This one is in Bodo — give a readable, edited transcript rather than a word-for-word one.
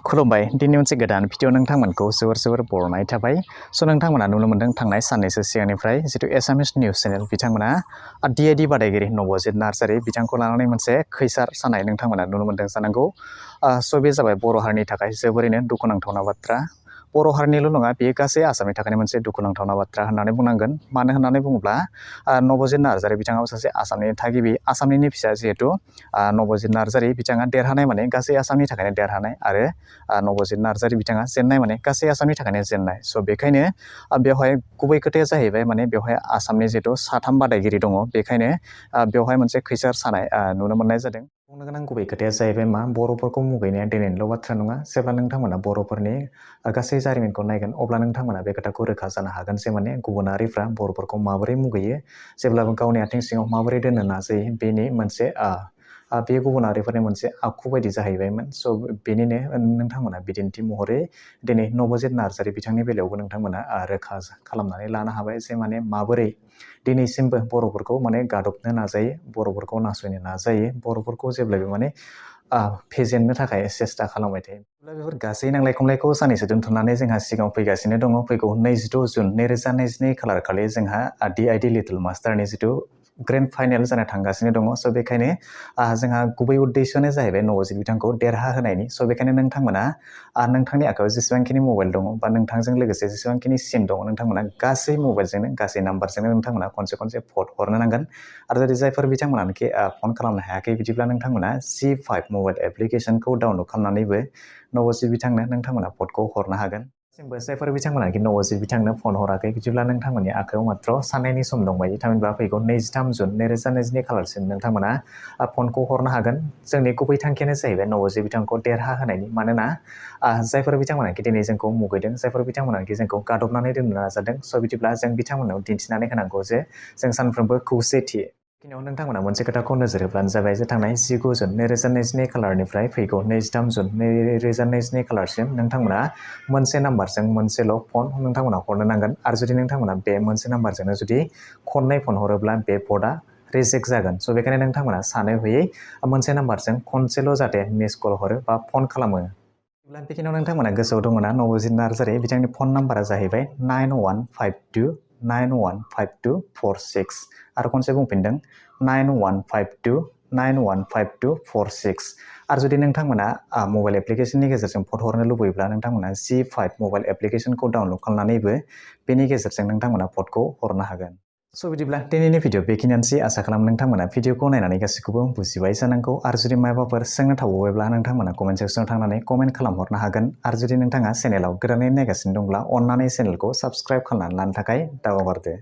खुलुमबाय दिनै मोनसे गोदान भिडिअ नोंथांमोनखौ जोबोर बरायनाय थाबाय। स' नोंथांमोना नुनो मोन्दों थांनाय साननैसो सिगांनिफ्राय जितु एसामिस निउस चेनेल बिथांमोना DID बादायगिरि नबजित नार्जारी बिथांखौ लानानै मोनसे खैसार सानाय नोंथांमोना नुनो मोन्दों जानांगौ। स' बे जाबाय बर' हारिनि थाखाय जोबोरैनो दुखुनांथावना बाथ्रा। बर' हारिनिल' नङा बेयो गासै आसामनि थाखायनो मोनसे दुखुनांथावना बाथ्रा होननानै बुंनांगोन। मानो होननानै बुङोब्ला नबजित नार्जारी बिथाङाबो सासे आसामनि थागिबि, आसामनिनो फिसा जिहेतु नबजित नार्जारी बिथाङा देरहानाय माने गासै आसामनि थाखायनो देरहानाय आरो नबजित नार्जारी बिथाङा जेननाय माने गासै आसामनि थाखायनो जेननाय। स' बेखायनो बेवहाय गुबै खोथाया जाहैबाय माने बेवहाय आसामनि जिहेतु 3 बादायगिरि दङ, बेखायनो बेवहाय मोनसे खैसार सानाय नुनो मोननाय जादों। बुंनो गोनां गुबै खोथाया जाहैबाय मा बर'फोरखौ मुगैनाया दिनैनिल' बाथ्रा नङा। जेब्ला नोंथांमोना बर'फोरनि गासै जारिमिनखौ नायगोन अब्ला नोंथांमोना बे खोथाखौ रोखा जानो हागोन जे माने गुबुनारिफ्रा बर'फोरखौ माबोरै मुगैयो, जेब्लाबो गावनि आथिं सिङाव माबोरै दोननो नाजायो, बेनि मोनसे बे गुबुनारिफोरनि मोनसे आखु बायदि जाहैबायमोन। स' बेनिनो नोंथांमोना बिदिन्थि महरै दिनै नबजित नार्जारी बिथांनि बेलायावबो नोंथांमोना रोखा खालामनानै लानो हाबाय जे माने माबोरै दिनैसिमबो बर'फोरखौ माने गादबनो नाजायो, बर'फोरखौ नासयनो नाजायो, बर'फोरखौ जेब्लायबो माने फेजेननो थाखाय सेस्था खालामबाय थायो। बेफोर गासै नांलाय खमलायखौ सानैसो दोनथ'नानै जोंहा सिगाङाव फैगासिनो दङ। फैगौ 22 जुन 2022 खालार खालि जोंहा DID लिटिल मास्टारनि जितु ग्रेन्ड फाइनेल जानो थांगासिनो दङ। स' बेखायनो जोंहा गुबै उद्देश्यआनो जाहैबाय नबजित बिथांखौ देरहा होनायनि। स' बेखायनो नोंथांमोना नोंथांनि आखायाव जेसेबांखिनि मबाइल दङ बा नोंथांजों लोगोसे जेसेबांखिनि सिम दङ नोंथांमोना गासै मबाइलजोंनो गासै नाम्बारजोंनो नोंथांमोना खनसे भट हरनो नांगोन। आरो जुदि जायफोर बिथांमोनानोखि फन खालामनो हायाखै बिदिब्ला नोंथांमोना G5 मबाइल एप्लिकेसनखौ डाउनलड खालामनानैबो नबजित बिथांनो नोंथांमोना भटखौ हरनो हागोन। जायफोर बिथांमोनाखि नबजित बिथांनो फन हराखै बिदिब्ला नोंथांमोननि आखायाव मात्र साननायनि सम दंबायो। थामहिनबा फैगौ 23 जुन 2022 खालारसिम नोंथांमोना फनखौ हरनो हागोन। जोंनि गुबै थांखियानो जाहैबाय नबजित बिथांखौ देरहा होनायनि। मानोना जायफोर बिथांमोनाखि दिनै जोंखौ मुगैदों, जायफोर बिथांमोनाखि जोंखौ गादबनानै दोननो नाजादों, स' बिदिब्ला जों बिथांमोनाव दिन्थिनानै होनांगौ जे जों सानफ्रोमबो खौसेथि। बेखिनियाव नोंथांमोना मोनसे खोथाखौ नोजोर होब्लानो जाबाय जे थांनाय 19 जुन 2022 खालारनिफ्राय फैगौ 23 जुन 2022 खालारसिम नोंथांमोना मोनसे नाम्बारजों मोनसेल' फन नोंथांमोना हरनो नांगोन। आरो जुदि नोंथांमोना बे मोनसे नाम्बारजोंनो जुदि खननै फन हरोब्ला बे भटआ रिजेक्ट जागोन। स' बेखायनो नोंथांमोना सानै हयै मोनसे नाम्बारजों खनसेल' जाहाथे मिस कल हरो बा फन खालामो। बेखिनियाव नोंथांमोना गोसोआव दङ ना नबजित नार्जारी बिथांनि फन नाम्बारा जाहैबाय 9152915246। आरो खनसे बुंफिनदों 9152915246। आरो जुदि नोंथांमोना मबाइल एप्लिकेसननि गेजेरजों भट हरनो लुबैयोब्ला नोंथांमोना G5 मबाइल एप्लिकेसनखौ डाउनलड खालामनानैबो बेनि गेजेरजों नोंथांमोना भटखौ हरनो हागोन। स' बिदिब्ला दिनैनि भिडिअ बेखिनियानोसै। आसा खालाम नोंथांमोना भिडिअखौ नायनानै गासैखौबो बुजिबाय जानांगौ। आरो जुदि माबाफोर सोंनो थाबावोब्ला नोंथांमोना कमेन्ट सेक्सनाव थांनानै कमेन्ट खालामहरनो हागोन। आरो जुदि नोंथाङा चेनेलाव गोदानै नायगासिनो दंब्ला अन्नानै चेनेलखौ साबस्क्राइब खालामनानै लानो थाखाय दाबावगारदो।